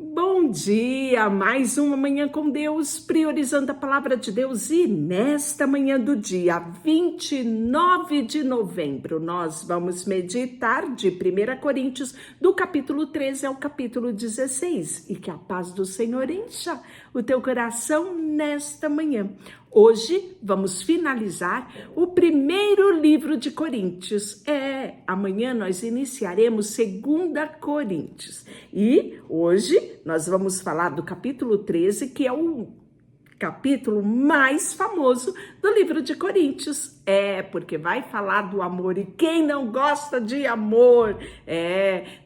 Bom dia, mais uma manhã com Deus, priorizando a palavra de Deus, e nesta manhã do dia 29 de novembro, nós vamos meditar de 1 Coríntios, do capítulo 13 ao capítulo 16, e que a paz do Senhor encha o teu coração nesta manhã. Hoje vamos finalizar o primeiro livro de Coríntios. Amanhã nós iniciaremos 2 Coríntios. E hoje nós vamos falar do capítulo 13, que é o capítulo mais famoso do livro de Coríntios. Porque vai falar do amor, e quem não gosta de amor?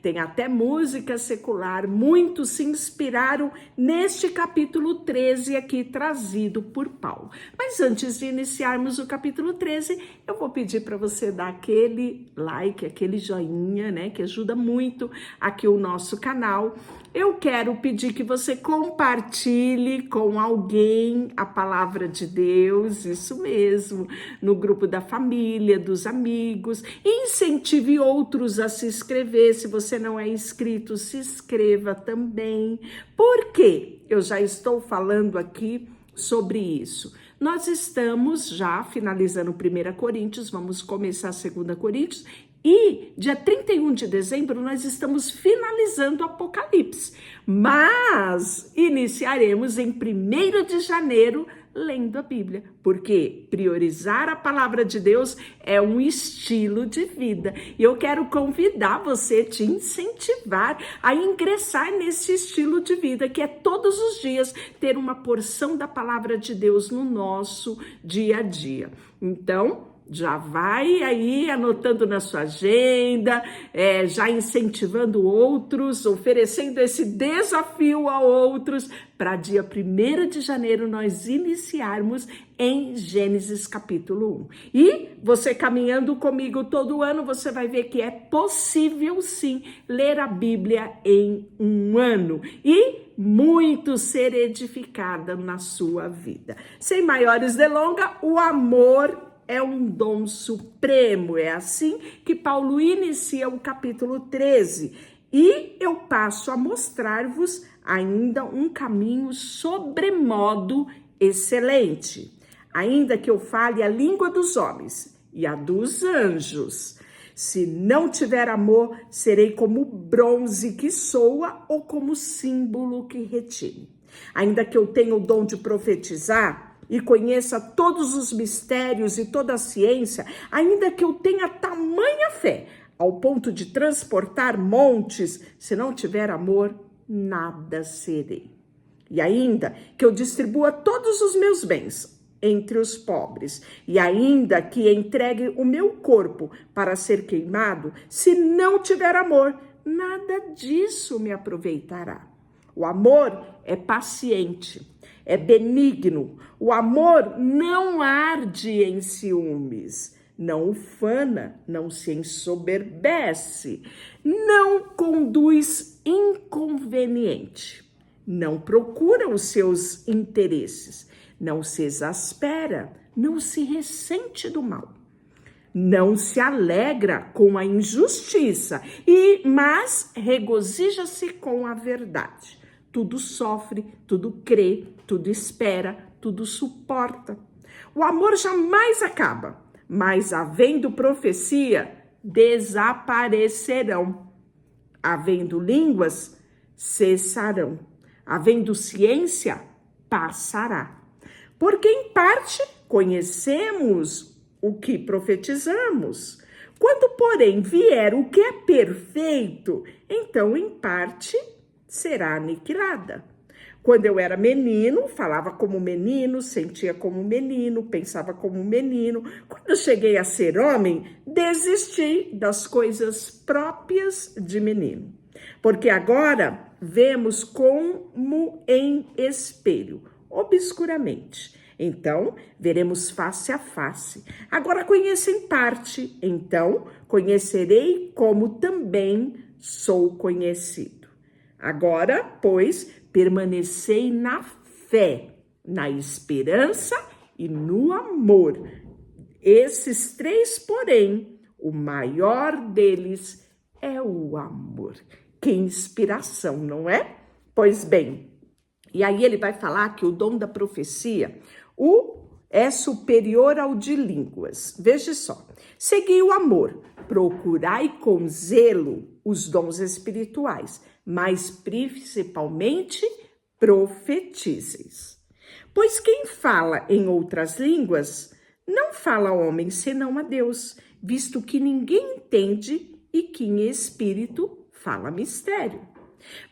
Tem até música secular, muitos se inspiraram neste capítulo 13 aqui trazido por Paulo. Mas antes de iniciarmos o capítulo 13, eu vou pedir para você dar aquele like, aquele joinha, né, que ajuda muito aqui o nosso canal. Eu quero pedir que você compartilhe com alguém a palavra de Deus, isso mesmo, no grupo da família, dos amigos, e incentive outros a se inscrever. Se você não é inscrito, se inscreva também. Por quê? Eu já estou falando aqui sobre isso. Nós estamos já finalizando 1 Coríntios, vamos começar 2 Coríntios, e dia 31 de dezembro nós estamos finalizando o Apocalipse, mas iniciaremos em 1º de janeiro lendo a Bíblia, porque priorizar a palavra de Deus é um estilo de vida. E eu quero convidar você, te incentivar a ingressar nesse estilo de vida, que é todos os dias ter uma porção da palavra de Deus no nosso dia a dia. Então, já vai aí anotando na sua agenda, já incentivando outros, oferecendo esse desafio a outros, para dia 1º de janeiro nós iniciarmos em Gênesis capítulo 1. E você caminhando comigo todo ano, você vai ver que é possível sim ler a Bíblia em um ano e muito ser edificada na sua vida. Sem maiores delongas, o amor é um dom supremo. É assim que Paulo inicia o capítulo 13. E eu passo a mostrar-vos ainda um caminho sobremodo excelente. Ainda que eu fale a língua dos homens e a dos anjos, se não tiver amor, serei como bronze que soa ou como símbolo que retine. Ainda que eu tenha o dom de profetizar e conheça todos os mistérios e toda a ciência, ainda que eu tenha tamanha fé, ao ponto de transportar montes, se não tiver amor, nada serei. E ainda que eu distribua todos os meus bens entre os pobres, e ainda que entregue o meu corpo para ser queimado, se não tiver amor, nada disso me aproveitará. O amor é paciente, é benigno. O amor não arde em ciúmes, não ufana, não se ensoberbece, não conduz inconveniente, não procura os seus interesses, não se exaspera, não se ressente do mal, não se alegra com a injustiça, mas regozija-se com a verdade. Tudo sofre, tudo crê, tudo espera, tudo suporta. O amor jamais acaba, mas havendo profecia, desaparecerão. Havendo línguas, cessarão. Havendo ciência, passará. Porque em parte conhecemos o que profetizamos. Quando, porém, vier o que é perfeito, então em parte será aniquilada. Quando eu era menino, falava como menino, sentia como menino, pensava como menino. Quando eu cheguei a ser homem, desisti das coisas próprias de menino. Porque agora vemos como em espelho, obscuramente. Então, veremos face a face. Agora conheço em parte, então conhecerei como também sou conhecido. Agora, pois, permanecei na fé, na esperança e no amor. Esses três, porém, o maior deles é o amor. Que inspiração, não é? Pois bem, e aí ele vai falar que o dom da profecia é superior ao de línguas. Veja só. Segui o amor, procurai com zelo os dons espirituais, mas principalmente profetizeis. Pois quem fala em outras línguas não fala a homem senão a Deus, visto que ninguém entende e que em espírito fala mistério.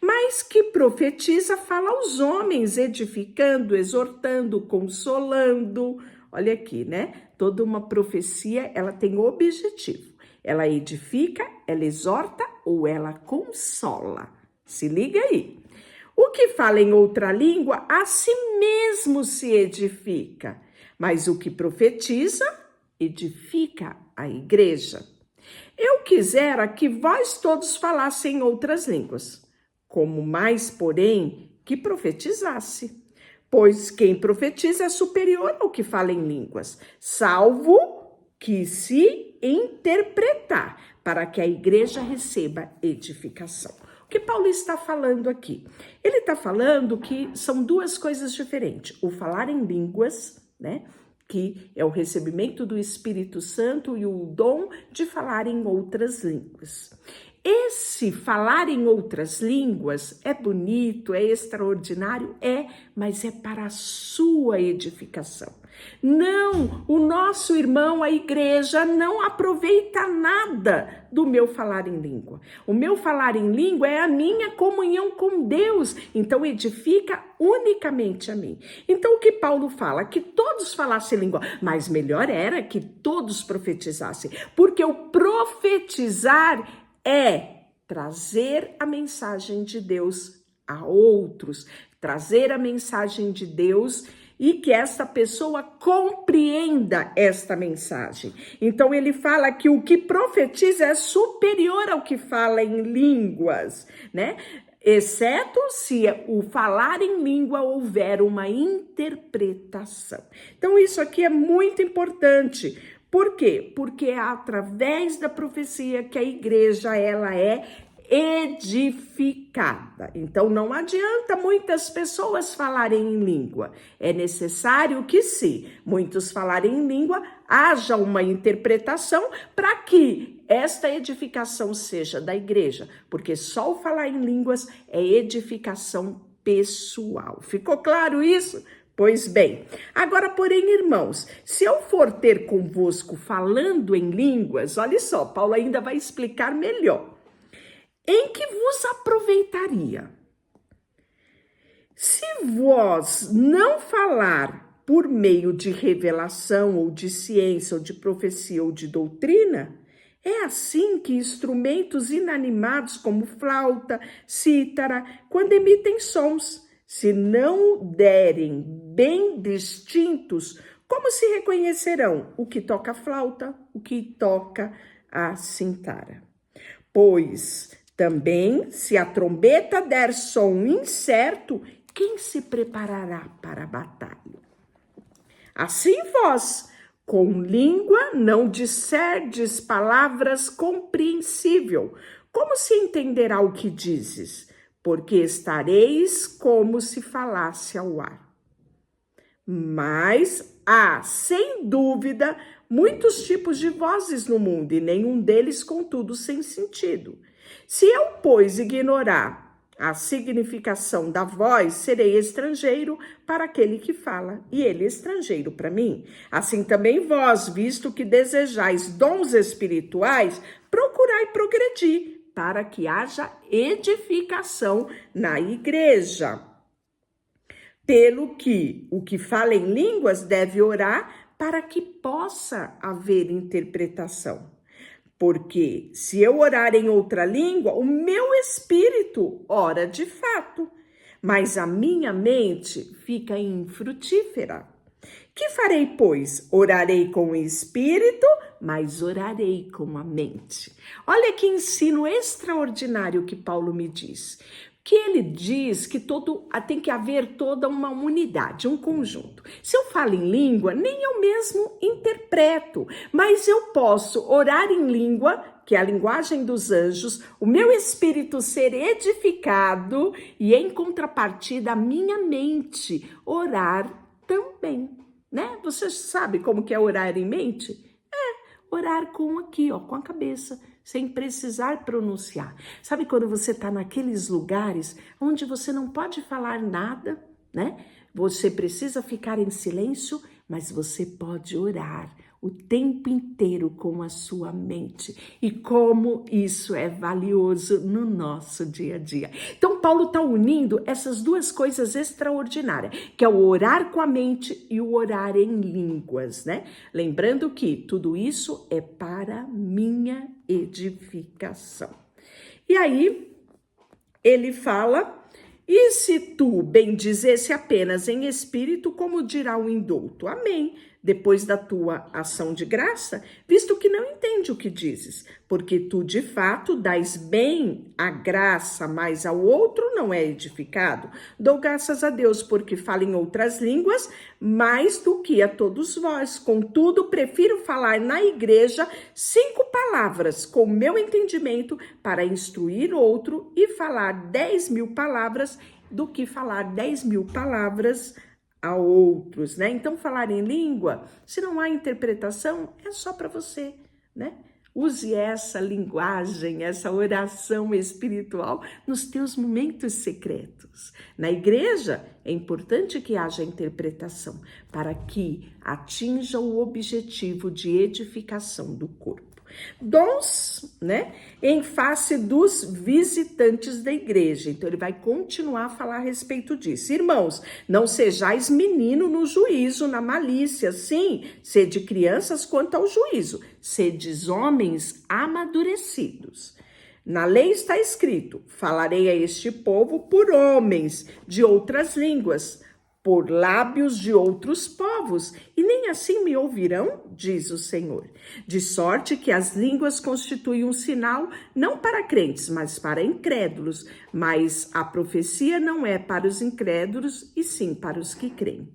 Mas que profetiza fala aos homens, edificando, exortando, consolando. Olha aqui, né? Toda uma profecia, ela tem objetivo. Ela edifica, ela exorta ou ela consola. Se liga aí. O que fala em outra língua, a si mesmo se edifica. Mas o que profetiza, edifica a igreja. Eu quisera que vós todos falassem outras línguas, como mais, porém, que profetizasse. Pois quem profetiza é superior ao que fala em línguas, salvo que se interpretar, para que a igreja receba edificação. O que Paulo está falando aqui? Ele está falando que são duas coisas diferentes. O falar em línguas, né? Que é o recebimento do Espírito Santo e o dom de falar em outras línguas. Esse falar em outras línguas é bonito, é extraordinário, mas é para a sua edificação. Não, o nosso irmão, a igreja, não aproveita nada do meu falar em língua. O meu falar em língua é a minha comunhão com Deus, então edifica unicamente a mim. Então o que Paulo fala? Que todos falassem língua, mas melhor era que todos profetizassem, porque o profetizar é trazer a mensagem de Deus a outros, trazer a mensagem de Deus e que essa pessoa compreenda esta mensagem. Então ele fala que o que profetiza é superior ao que fala em línguas, né? Exceto se o falar em língua houver uma interpretação. Então isso aqui é muito importante. Por quê? Porque é através da profecia que a igreja ela é edificada. Então não adianta muitas pessoas falarem em língua. É necessário que se muitos falarem em língua, haja uma interpretação para que esta edificação seja da igreja, porque só o falar em línguas é edificação pessoal. Ficou claro isso? Pois bem, agora, porém, irmãos, se eu for ter convosco falando em línguas, olha só, Paulo ainda vai explicar melhor. Em que vos aproveitaria? Se vós não falar por meio de revelação, ou de ciência, ou de profecia, ou de doutrina, é assim que instrumentos inanimados como flauta, cítara, quando emitem sons, se não derem bem distintos, como se reconhecerão o que toca a flauta, o que toca a cítara? Pois também, se a trombeta der som incerto, quem se preparará para a batalha? Assim vós, com língua não discerdes palavras compreensível, como se entenderá o que dizes? Porque estareis como se falasse ao ar. Mas há, sem dúvida, muitos tipos de vozes no mundo, e nenhum deles, contudo, sem sentido. Se eu, pois, ignorar a significação da voz, serei estrangeiro para aquele que fala, e ele estrangeiro para mim. Assim também vós, visto que desejais dons espirituais, procurai progredir, para que haja edificação na igreja. Pelo que o que fala em línguas deve orar para que possa haver interpretação. Porque se eu orar em outra língua, o meu espírito ora de fato, mas a minha mente fica infrutífera. Que farei, pois? Orarei com o espírito, mas orarei com a mente. Olha que ensino extraordinário que Paulo me diz. Que ele diz que tem que haver toda uma unidade, um conjunto. Se eu falo em língua, nem eu mesmo interpreto, mas eu posso orar em língua que é a linguagem dos anjos, o meu espírito ser edificado e, em contrapartida, a minha mente orar também, né? Você sabe como que é orar em mente? Orar com aqui, ó, com a cabeça, sem precisar pronunciar. Sabe quando você está naqueles lugares onde você não pode falar nada, né? Você precisa ficar em silêncio, mas você pode orar o tempo inteiro com a sua mente. E como isso é valioso no nosso dia a dia. Então, Paulo está unindo essas duas coisas extraordinárias, que é o orar com a mente e o orar em línguas, né? Lembrando que tudo isso é para minha edificação. E aí, ele fala: e se tu bendizesse apenas em espírito, como dirá o indulto? Amém. Depois da tua ação de graça, visto que não entende o que dizes, porque tu de fato dás bem a graça, mas ao outro não é edificado. Dou graças a Deus porque falo em outras línguas mais do que a todos vós. Contudo, prefiro falar na igreja 5 palavras com meu entendimento para instruir outro e falar 10.000 palavras do que falar 10.000 palavras a outros, né? Então, falar em língua, se não há interpretação, é só para você, né? Use essa linguagem, essa oração espiritual nos teus momentos secretos. Na igreja, é importante que haja interpretação para que atinja o objetivo de edificação do corpo. Dons, né, em face dos visitantes da igreja. Então, ele vai continuar a falar a respeito disso. Irmãos, não sejais menino no juízo, na malícia. Sim, sede crianças quanto ao juízo. Sedes homens amadurecidos. Na lei está escrito: falarei a este povo por homens de outras línguas, por lábios de outros povos, e nem assim me ouvirão, diz o Senhor. De sorte que as línguas constituem um sinal não para crentes, mas para incrédulos. Mas a profecia não é para os incrédulos, e sim para os que creem.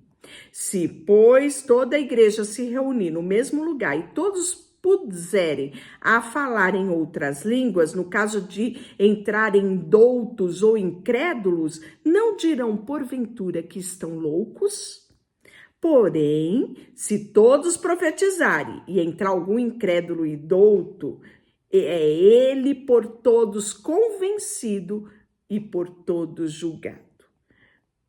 Se, pois, toda a igreja se reunir no mesmo lugar e todos puserem a falar em outras línguas, no caso de entrarem doutos ou incrédulos, não dirão porventura que estão loucos? Porém, se todos profetizarem e entrar algum incrédulo e douto, é ele por todos convencido e por todos julgado.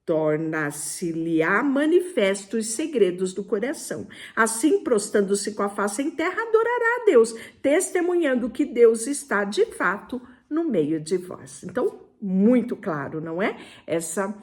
Torna-se-lhe-á manifesto os segredos do coração. Assim, prostrando-se com a face em terra, adorará a Deus, testemunhando que Deus está de fato no meio de vós. Então, muito claro, não é? Essa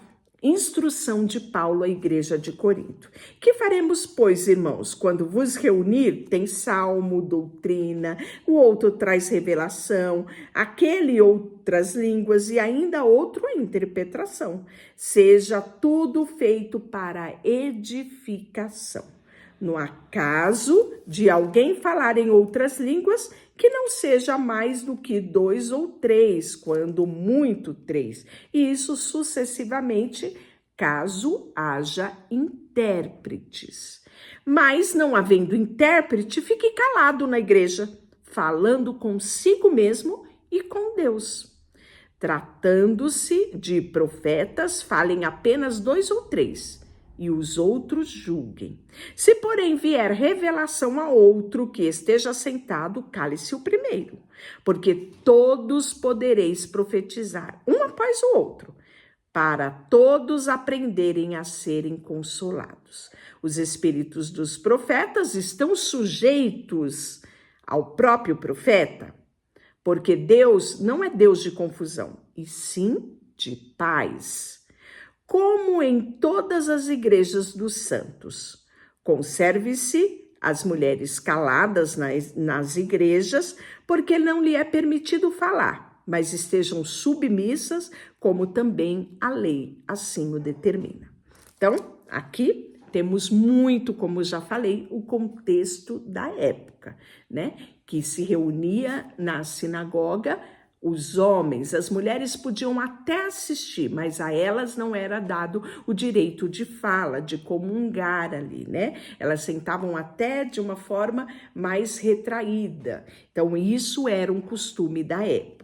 instrução de Paulo à igreja de Corinto. Que faremos, pois, irmãos, quando vos reunir? Tem salmo, doutrina, o outro traz revelação, aquele outras línguas e ainda outro a interpretação. Seja tudo feito para edificação. No acaso de alguém falar em outras línguas, que não seja mais do que 2 ou 3, quando muito 3, e isso sucessivamente, caso haja intérpretes. Mas, não havendo intérprete, fique calado na igreja, falando consigo mesmo e com Deus. Tratando-se de profetas, falem apenas 2 ou 3, e os outros julguem. Se, porém, vier revelação a outro que esteja sentado, cale-se o primeiro, porque todos podereis profetizar, um após o outro, para todos aprenderem a serem consolados. Os espíritos dos profetas estão sujeitos ao próprio profeta, porque Deus não é Deus de confusão, e sim de paz. Como em todas as igrejas dos santos, conserve-se as mulheres caladas nas igrejas, porque não lhe é permitido falar, mas estejam submissas, como também a lei assim o determina. Então, aqui temos muito, como já falei, o contexto da época, né? Que se reunia na sinagoga Os homens, as mulheres podiam até assistir, mas a elas não era dado o direito de fala, de comungar ali, né? Elas sentavam até de uma forma mais retraída. Então, isso era um costume da época.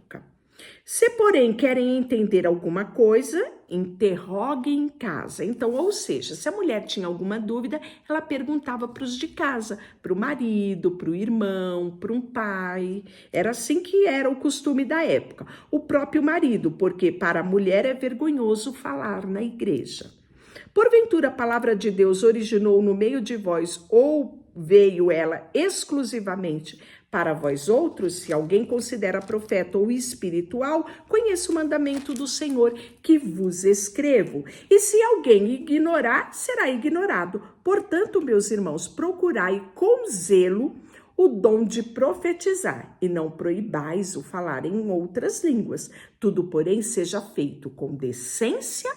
Se, porém, querem entender alguma coisa, interroguem em casa. Então, ou seja, se a mulher tinha alguma dúvida, ela perguntava para os de casa, para o marido, para o irmão, para um pai. Era assim que era o costume da época. O próprio marido, porque para a mulher é vergonhoso falar na igreja. Porventura, a palavra de Deus originou no meio de vós ou veio ela exclusivamente para vós outros? Se alguém considera profeta ou espiritual, conheça o mandamento do Senhor que vos escrevo. E se alguém ignorar, será ignorado. Portanto, meus irmãos, procurai com zelo o dom de profetizar, e não proibais o falar em outras línguas. Tudo, porém, seja feito com decência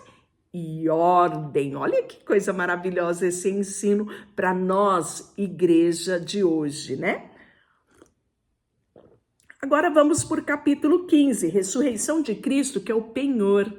e ordem. Olha que coisa maravilhosa esse ensino para nós, igreja de hoje, né? Agora vamos por capítulo 15, ressurreição de Cristo, que é o penhor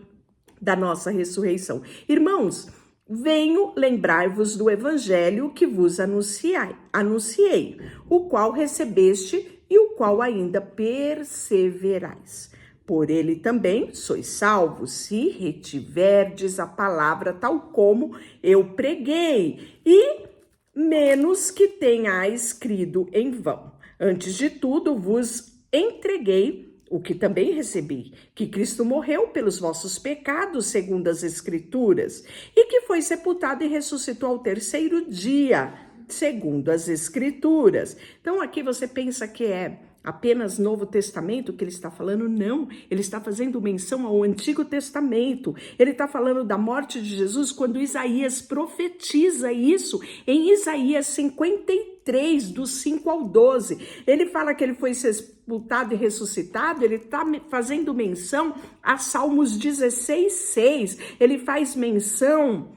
da nossa ressurreição. Irmãos, venho lembrar-vos do evangelho que vos anunciei, o qual recebeste e o qual ainda perseverais. Por ele também sois salvos, se retiverdes a palavra tal como eu preguei, e menos que tenhais crido em vão. Antes de tudo, vos entreguei o que também recebi, que Cristo morreu pelos vossos pecados, segundo as Escrituras, e que foi sepultado e ressuscitou ao terceiro dia, segundo as Escrituras. Então, aqui você pensa que é apenas Novo Testamento que ele está falando? Não, ele está fazendo menção ao Antigo Testamento. Ele está falando da morte de Jesus quando Isaías profetiza isso em Isaías 53, do 5 ao 12. Ele fala que ele foi sepultado e ressuscitado, ele está fazendo menção a Salmos 16, 6. Ele faz menção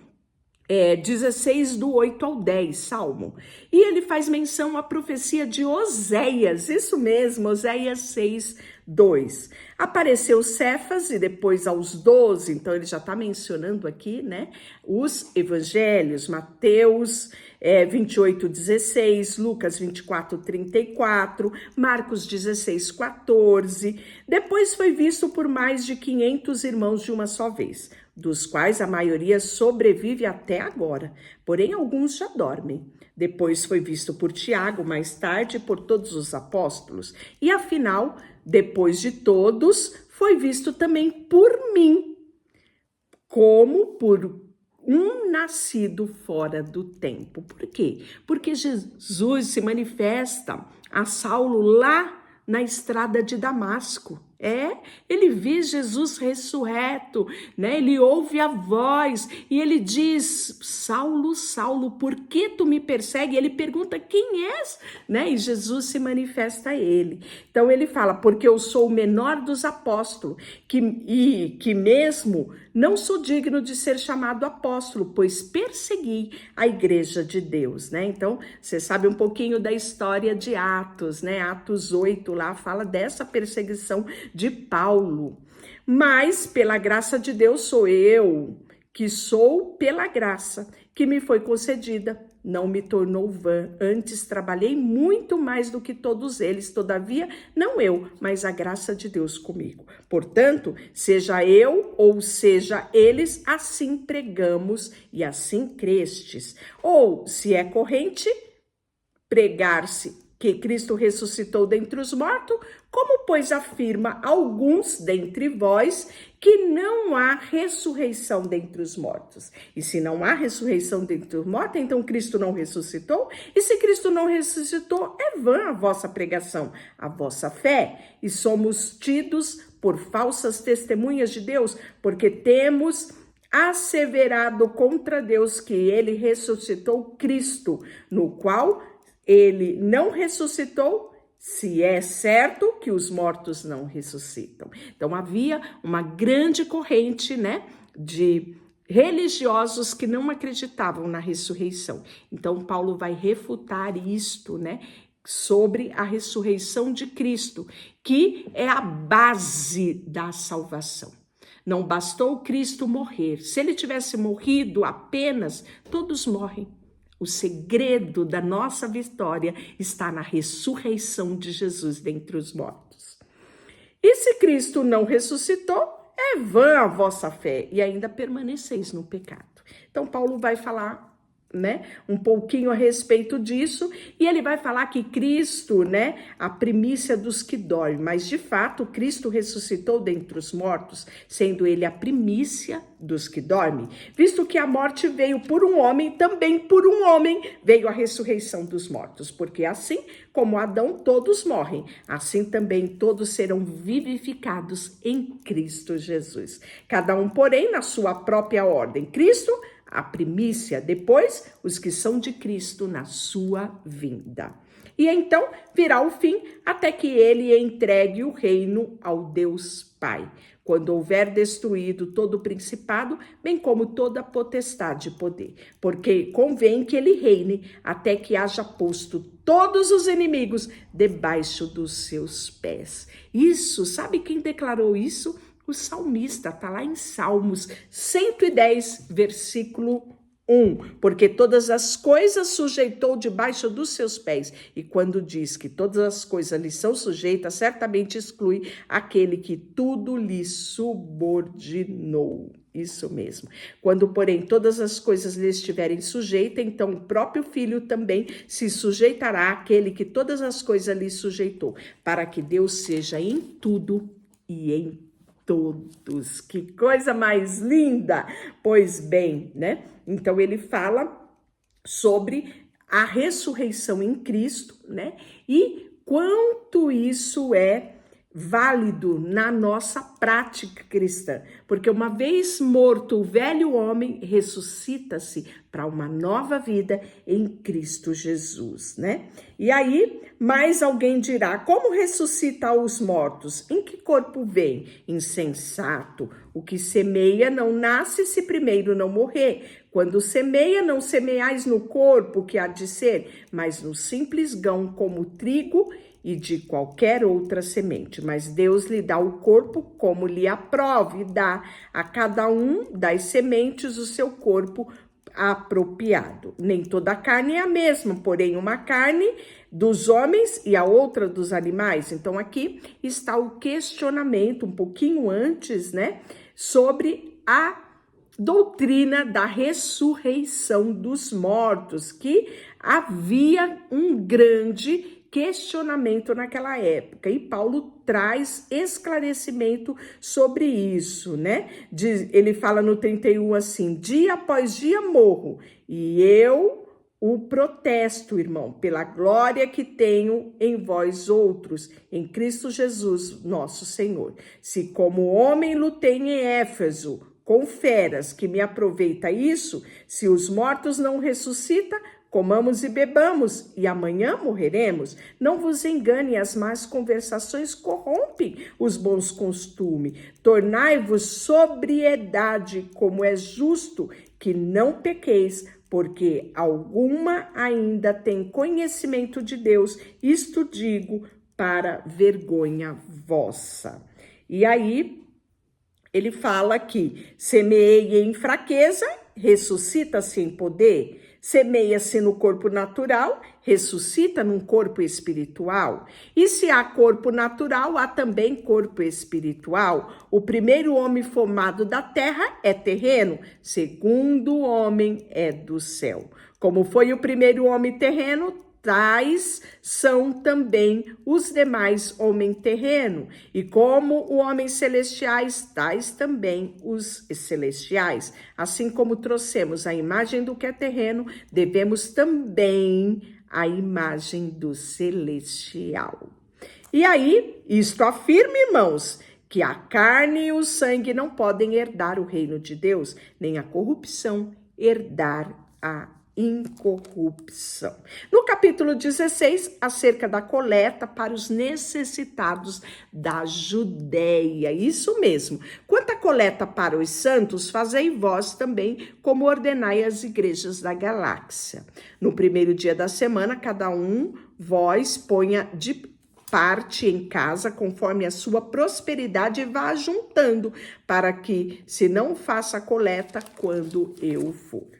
16 do 8 ao 10, Salmo. E ele faz menção à profecia de Oséias, isso mesmo, Oséias 6, 2. Apareceu Cefas e depois aos 12, então ele já está mencionando aqui, né, os evangelhos, Mateus 28, 16, Lucas 24, 34, Marcos 16, 14. Depois foi visto por mais de 500 irmãos de uma só vez, dos quais a maioria sobrevive até agora, porém alguns já dormem. Depois foi visto por Tiago, mais tarde por todos os apóstolos. E afinal, depois de todos, foi visto também por mim, como por um nascido fora do tempo. Por quê? Porque Jesus se manifesta a Saulo lá na estrada de Damasco. Ele vê Jesus ressurreto, né? Ele ouve a voz e ele diz: Saulo, Saulo, por que tu me persegue? Ele pergunta: quem és? Né? E Jesus se manifesta a ele. Então ele fala: porque eu sou o menor dos apóstolos, que mesmo não sou digno de ser chamado apóstolo, pois persegui a igreja de Deus, né? Então, você sabe um pouquinho da história de Atos, né? Atos 8 lá fala dessa perseguição de Paulo. Mas pela graça de Deus sou eu, que sou pela graça que me foi concedida. Não me tornou vã, antes trabalhei muito mais do que todos eles, todavia não eu, mas a graça de Deus comigo. Portanto, seja eu ou seja eles, assim pregamos e assim crestes. Ou, se é corrente, pregar-se que Cristo ressuscitou dentre os mortos, como, pois, afirma alguns dentre vós que não há ressurreição dentre os mortos. E se não há ressurreição dentre os mortos, então Cristo não ressuscitou? E se Cristo não ressuscitou, é vã a vossa pregação, a vossa fé. E somos tidos por falsas testemunhas de Deus, porque temos asseverado contra Deus que ele ressuscitou Cristo, no qual ele não ressuscitou, se é certo que os mortos não ressuscitam. Então havia uma grande corrente, né, de religiosos que não acreditavam na ressurreição. Então Paulo vai refutar isto, né, sobre a ressurreição de Cristo, que é a base da salvação. Não bastou Cristo morrer. Se ele tivesse morrido apenas, todos morrem. O segredo da nossa vitória está na ressurreição de Jesus dentre os mortos. E se Cristo não ressuscitou, é vã a vossa fé e ainda permaneceis no pecado. Então Paulo vai falar, um pouquinho a respeito disso, e ele vai falar que Cristo, a primícia dos que dormem, mas de fato Cristo ressuscitou dentre os mortos, sendo ele a primícia dos que dormem, visto que a morte veio por um homem, também por um homem veio a ressurreição dos mortos, porque assim como Adão todos morrem, assim também todos serão vivificados em Cristo Jesus. Cada um, porém, na sua própria ordem. Cristo, a primícia, depois os que são de Cristo na sua vinda. E então virá o fim até que ele entregue o reino ao Deus Pai, quando houver destruído todo o principado, bem como toda a potestade e poder, porque convém que ele reine até que haja posto todos os inimigos debaixo dos seus pés. Isso, sabe quem declarou isso? O salmista, está lá em Salmos 110, versículo 1. Porque todas as coisas sujeitou debaixo dos seus pés. E quando diz que todas as coisas lhe são sujeitas, certamente exclui aquele que tudo lhe subordinou. Isso mesmo. Quando, porém, todas as coisas lhe estiverem sujeitas, então o próprio Filho também se sujeitará àquele que todas as coisas lhe sujeitou, para que Deus seja em tudo e em todos. Que coisa mais linda! Pois bem, Então ele fala sobre a ressurreição em Cristo, E quanto isso é válido na nossa prática cristã, porque uma vez morto o velho homem, ressuscita-se para uma nova vida em Cristo Jesus, E aí, mais alguém dirá, como ressuscita os mortos? Em que corpo vem? Insensato, o que semeia não nasce se primeiro não morrer. Quando semeia, não semeais no corpo que há de ser, mas no simples grão como trigo e de qualquer outra semente, mas Deus lhe dá o corpo como lhe aprove, e dá a cada um das sementes o seu corpo apropriado. Nem toda carne é a mesma, porém uma carne dos homens e a outra dos animais. Então aqui está o questionamento, um pouquinho antes, sobre a doutrina da ressurreição dos mortos, que havia um grande questionamento naquela época, e Paulo traz esclarecimento sobre isso, Ele fala no 31 assim: dia após dia morro, e eu o protesto, irmão, pela glória que tenho em vós outros, em Cristo Jesus, nosso Senhor. Se como homem lutei em Éfeso com feras, que me aproveita isso, se os mortos não ressuscitam, comamos e bebamos, e amanhã morreremos. Não vos engane, as más conversações corrompem os bons costumes. Tornai-vos sobriedade, como é justo, que não pequeis, porque alguma ainda tem conhecimento de Deus. Isto digo para vergonha vossa. E aí, ele fala que semeia em fraqueza, ressuscita-se em poder. Semeia-se no corpo natural, ressuscita num corpo espiritual. E se há corpo natural, há também corpo espiritual. O primeiro homem formado da terra é terreno, segundo homem é do céu. Como foi o primeiro homem terreno, tais são também os demais homens terreno, e como o homem celestiais, tais também os celestiais. Assim como trouxemos a imagem do que é terreno, devemos também a imagem do celestial. E aí, isto afirma, irmãos, que a carne e o sangue não podem herdar o reino de Deus, nem a corrupção herdar a incorrupção. No capítulo 16, acerca da coleta para os necessitados da Judéia. Isso mesmo. Quando Quanto à coleta para os santos, fazei vós também como ordenai as igrejas da galáxia. No primeiro dia da semana, cada um vós ponha de parte em casa, conforme a sua prosperidade, e vá juntando, para que se não faça a coleta quando eu for.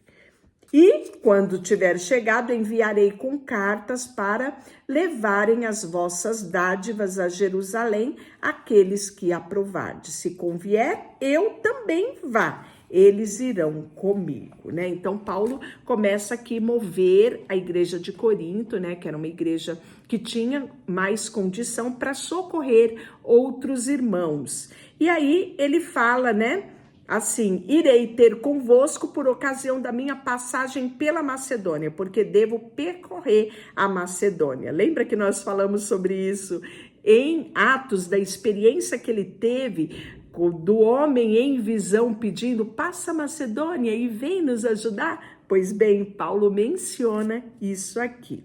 E, quando tiver chegado, enviarei com cartas para levarem as vossas dádivas a Jerusalém, aqueles que aprovardes. Se convier, eu também vá. Eles irão comigo, né? Então, Paulo começa aqui a mover a igreja de Corinto, né? Que era uma igreja que tinha mais condição para socorrer outros irmãos. E aí ele fala, né? Assim, irei ter convosco por ocasião da minha passagem pela Macedônia, porque devo percorrer a Macedônia. Lembra que nós falamos sobre isso em Atos, da experiência que ele teve do homem em visão pedindo, passa a Macedônia e vem nos ajudar? Pois bem, Paulo menciona isso aqui.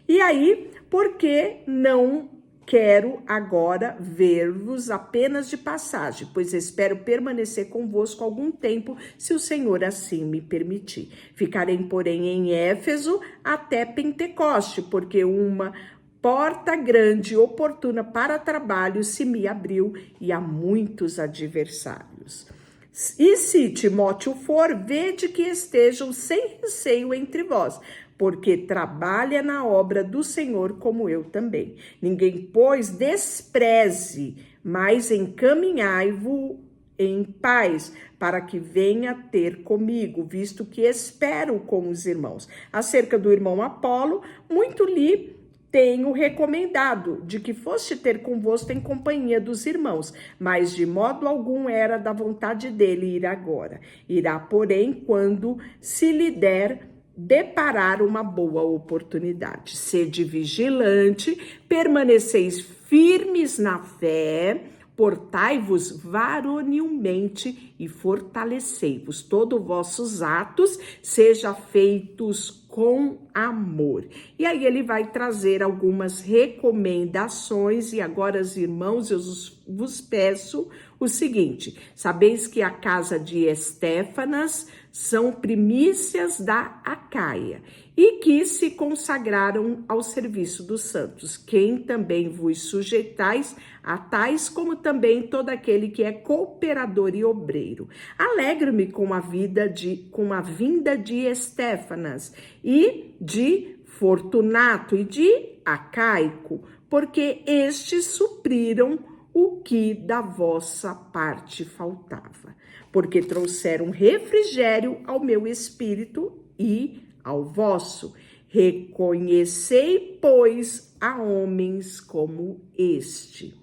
E aí, por que não quero agora ver-vos apenas de passagem, pois espero permanecer convosco algum tempo, se o Senhor assim me permitir. Ficarei, porém, em Éfeso até Pentecoste, porque uma porta grande e oportuna para trabalho se me abriu e há muitos adversários. E se Timóteo for, vede que estejam sem receio entre vós, porque trabalha na obra do Senhor como eu também. Ninguém, pois, despreze, mas encaminhai-vos em paz, para que venha ter comigo, visto que espero com os irmãos. Acerca do irmão Apolo, muito lhe tenho recomendado, de que foste ter convosco em companhia dos irmãos, mas de modo algum era da vontade dele ir agora. Irá, porém, quando se lhe der deparar uma boa oportunidade. Sede vigilante, permaneceis firmes na fé, portai-vos varonilmente e fortalecei-vos. Todos os vossos atos sejam feitos com amor. E aí ele vai trazer algumas recomendações, e agora, irmãos, eu vos peço o seguinte: sabeis que a casa de Estéfanas são primícias da Acaia, e que se consagraram ao serviço dos santos, quem também vos sujeitais a tais, como também todo aquele que é cooperador e obreiro. Alegro-me com a vinda de Estéfanas e de Fortunato e de Acaico, porque estes supriram o que da vossa parte faltava, porque trouxeram refrigério ao meu espírito e ao vosso. Reconhecei, pois, a homens como este.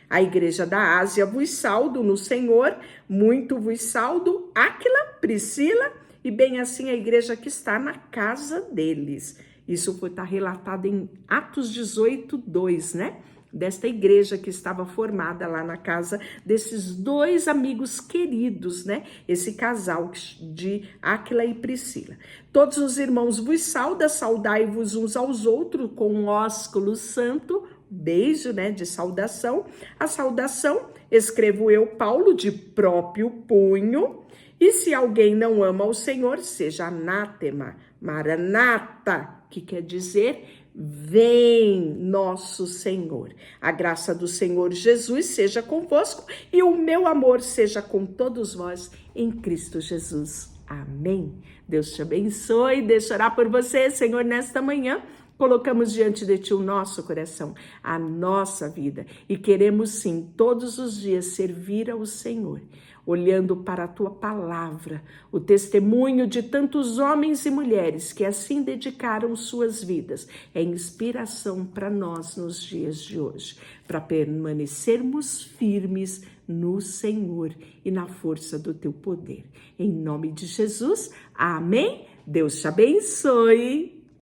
A igreja da Ásia vos saldo no Senhor, muito vos saldo, Áquila, Priscila, e bem assim a igreja que está na casa deles. Isso está relatado em Atos 18, 2, né? Desta igreja que estava formada lá na casa desses dois amigos queridos, né? Esse casal de Áquila e Priscila. Todos os irmãos vos saudam, saudai-vos uns aos outros com um ósculo santo, beijo, né, de saudação. A saudação escrevo eu, Paulo, de próprio punho. E se alguém não ama o Senhor, seja anátema, maranata, que quer dizer vem nosso Senhor. A graça do Senhor Jesus seja convosco e o meu amor seja com todos vós em Cristo Jesus. Amém. Deus te abençoe. Deixa eu orar por você, Senhor, nesta manhã. Colocamos diante de ti o nosso coração, a nossa vida, e queremos sim, todos os dias, servir ao Senhor, olhando para a tua palavra, o testemunho de tantos homens e mulheres que assim dedicaram suas vidas. É inspiração para nós nos dias de hoje, para permanecermos firmes no Senhor e na força do teu poder. Em nome de Jesus, amém? Deus te abençoe.